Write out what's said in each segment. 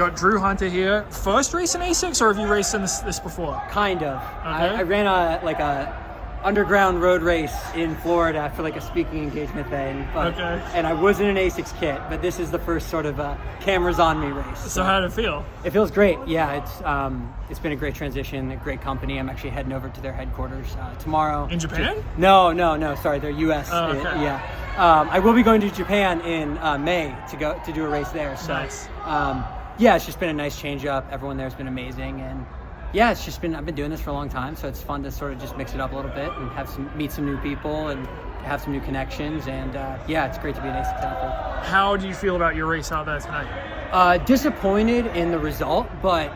got Drew Hunter here. First race in Asics, or have you raced in this before? Kind of. Okay. I ran a underground road race in Florida for like a speaking engagement thing. Okay. And I was in an Asics kit, but this is the first sort of cameras on me race. So how did it feel? It feels great. Yeah, it's been a great transition, a great company. I'm actually heading over to their headquarters tomorrow. In Japan? No. Sorry, they're U.S. Oh, okay. Yeah. I will be going to Japan in May to do a race there. So, nice. Yeah, it's just been a nice change up. Everyone there has been amazing, and yeah, it's just been. I've been doing this for a long time, so it's fun to sort of just mix it up a little bit and meet some new people and have some new connections. And yeah, it's great to be an Asics athlete. How do you feel about your race out there tonight? Disappointed in the result, but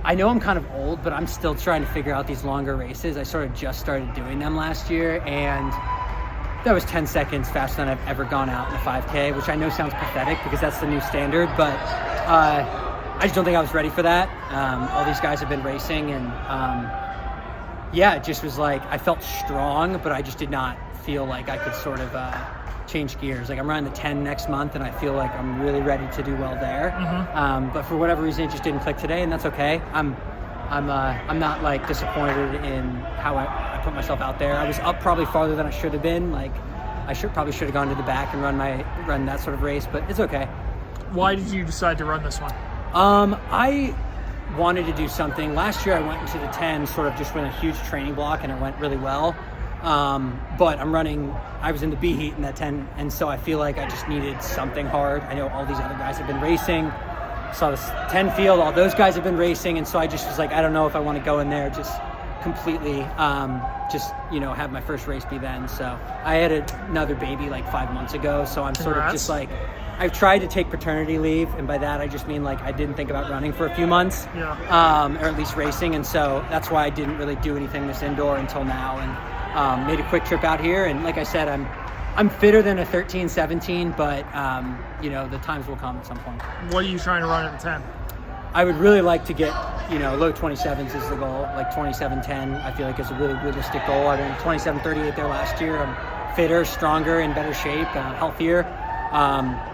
I know I'm kind of old, but I'm still trying to figure out these longer races. I sort of just started doing them last year, and that was 10 seconds faster than I've ever gone out in a 5K, which I know sounds pathetic because that's the new standard, but I just don't think I was ready for that. All these guys have been racing, and yeah, it just was like I felt strong, but I just did not feel like I could sort of change gears. Like I'm running the 10 next month, and I feel like I'm really ready to do well there. Mm-hmm. But for whatever reason, it just didn't click today, and that's okay. I'm not like disappointed in how I put myself out there. I was up probably farther than I should have been. Like I probably should have gone to the back and run that sort of race, but it's okay. Why did you decide to run this one? I wanted to do something. Last year I went into the 10 sort of just with a huge training block, and it went really well. But I was in the B heat in that 10, and so I feel like I just needed something hard. I know all these other guys have been racing. Saw this 10 field, all those guys have been racing, and so I just was like, I don't know if I want to go in there just completely, have my first race be then. So I had another baby like 5 months ago, so I'm sort of just like, I've tried to take paternity leave, and by that I just mean like I didn't think about running for a few months, or at least racing, and so that's why I didn't really do anything this indoor until now, and made a quick trip out here. And like I said, I'm fitter than a 13, 17, but the times will come at some point. What are you trying to run at the 10? I would really like to get, low 27s is the goal, like 27:10. I feel like it's a really realistic goal. I ran 27:38 there last year. I'm fitter, stronger, in better shape, healthier.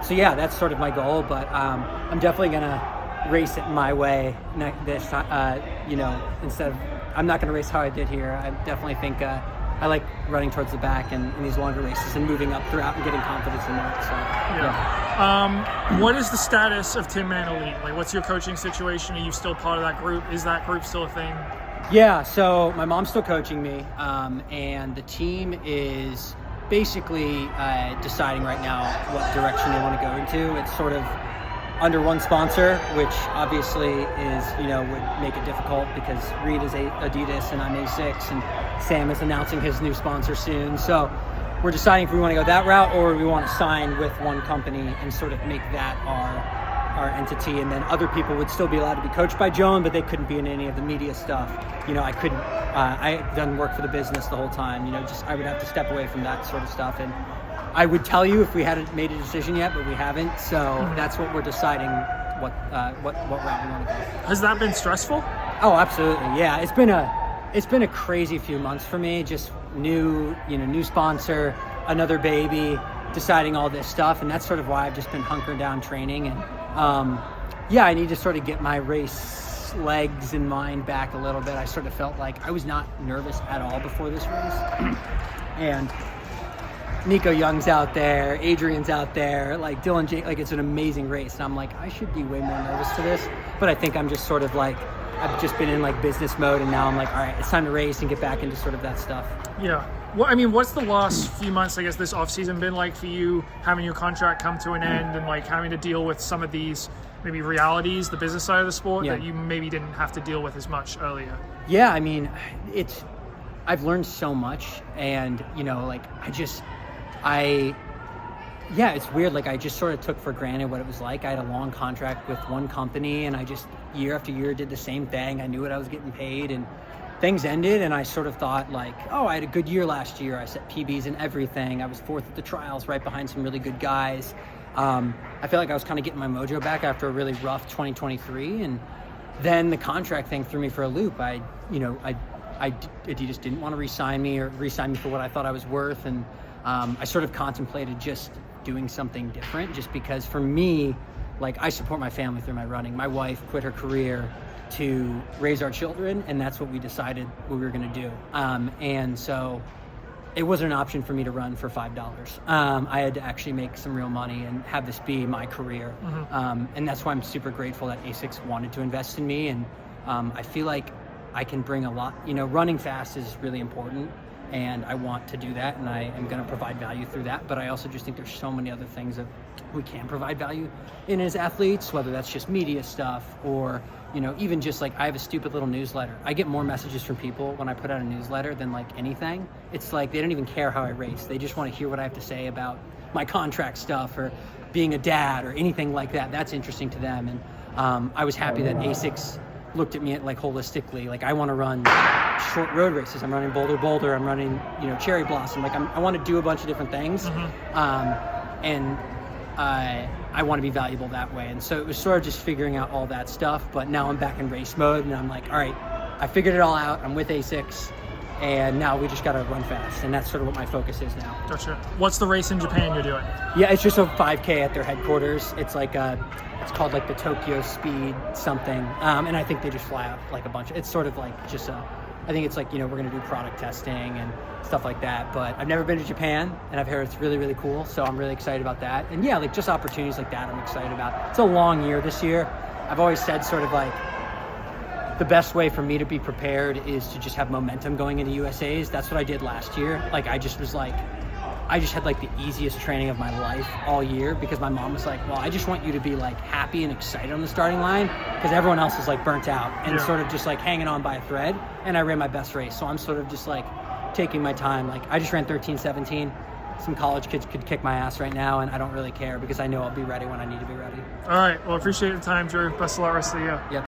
So yeah, that's sort of my goal, but I'm definitely gonna race it my way this time. Instead of, I'm not gonna race how I did here. I definitely think I like running towards the back and in these longer races and moving up throughout and getting confidence in that. So yeah. What is the status of Tinman Elite? Like, what's your coaching situation? Are you still part of that group? Is that group still a thing? Yeah, so my mom's still coaching me, and the team is basically deciding right now what direction they want to go into. It's sort of under one sponsor, which obviously is, would make it difficult because Reed is Adidas and I'm Asics, and Sam is announcing his new sponsor soon. So we're deciding if we want to go that route or we want to sign with one company and sort of make that our entity, and then other people would still be allowed to be coached by Joan, but they couldn't be in any of the media stuff. I couldn't, I done work for the business the whole time, I would have to step away from that sort of stuff. And I would tell you if we hadn't made a decision yet, but we haven't. So that's what we're deciding, what route we want to go. Has that been stressful? Oh, absolutely. Yeah, it's been a crazy few months for me. Just new sponsor, another baby, deciding all this stuff, and that's sort of why I've just been hunkering down training. And I need to sort of get my race legs and mind back a little bit. I sort of felt like I was not nervous at all before this race, and Nico Young's out there, Adrian's out there, like Dylan J, like it's an amazing race, and I'm like, I should be way more nervous for this, but I think I'm just sort of like, I've just been in like business mode, and now I'm like, all right, it's time to race and get back into sort of that stuff. Yeah. Well, I mean, what's the last few months, I guess, this off-season been like for you, having your contract come to an end and like having to deal with some of these maybe realities, the business side of the sport that you maybe didn't have to deal with as much earlier? Yeah, I mean, I've learned so much, and it's weird. Like, I just sort of took for granted what it was like. I had a long contract with one company, and I just year after year did the same thing. I knew what I was getting paid, and things ended, and I sort of thought like, oh, I had a good year last year. I set PBs and everything. I was fourth at the trials right behind some really good guys. I feel like I was kind of getting my mojo back after a really rough 2023, and then the contract thing threw me for a loop. Adidas didn't want to re-sign me for what I thought I was worth, and I sort of contemplated just doing something different, just because for me, like, I support my family through my running. My wife quit her career to raise our children, and that's what we decided what we were going to do. And so it wasn't an option for me to run for $5. I had to actually make some real money and have this be my career. And that's why I'm super grateful that Asics wanted to invest in me. And I feel like I can bring a lot, running fast is really important, and I want to do that, and I am going to provide value through that. But I also just think there's so many other things that we can provide value in as athletes, whether that's just media stuff or, even just like, I have a stupid little newsletter. I get more messages from people when I put out a newsletter than like anything. It's like, they don't even care how I race. They just want to hear what I have to say about my contract stuff or being a dad or anything like that. That's interesting to them. And I was happy that Asics looked at me like holistically. Like, I want to run short road races. I'm running Boulder. I'm running, Cherry Blossom. Like, I want to do a bunch of different things. And I want to be valuable that way. And so it was sort of just figuring out all that stuff. But now I'm back in race mode, and I'm like, all right, I figured it all out. I'm with Asics, and now we just got to run fast. And that's sort of what my focus is now. Gotcha. What's the race in Japan you're doing? Yeah, it's just a 5K at their headquarters. It's like it's called like the Tokyo Speed something. And I think they just fly out like a bunch. It's sort of like just I think it's like, we're going to do product testing and stuff like that. But I've never been to Japan, and I've heard it's really, really cool. So I'm really excited about that. And yeah, like just opportunities like that I'm excited about. It's a long year this year. I've always said sort of like the best way for me to be prepared is to just have momentum going into USAs. That's what I did last year. Like, I just had like the easiest training of my life all year, because my mom was like, well, I just want you to be like happy and excited on the starting line, because everyone else is like burnt out and sort of just like hanging on by a thread. And I ran my best race. So I'm sort of just like taking my time. Like, I just ran 13:17. Some college kids could kick my ass right now, and I don't really care, because I know I'll be ready when I need to be ready. All right. Well, appreciate the time, Drew. Best of luck rest of the year. Yep.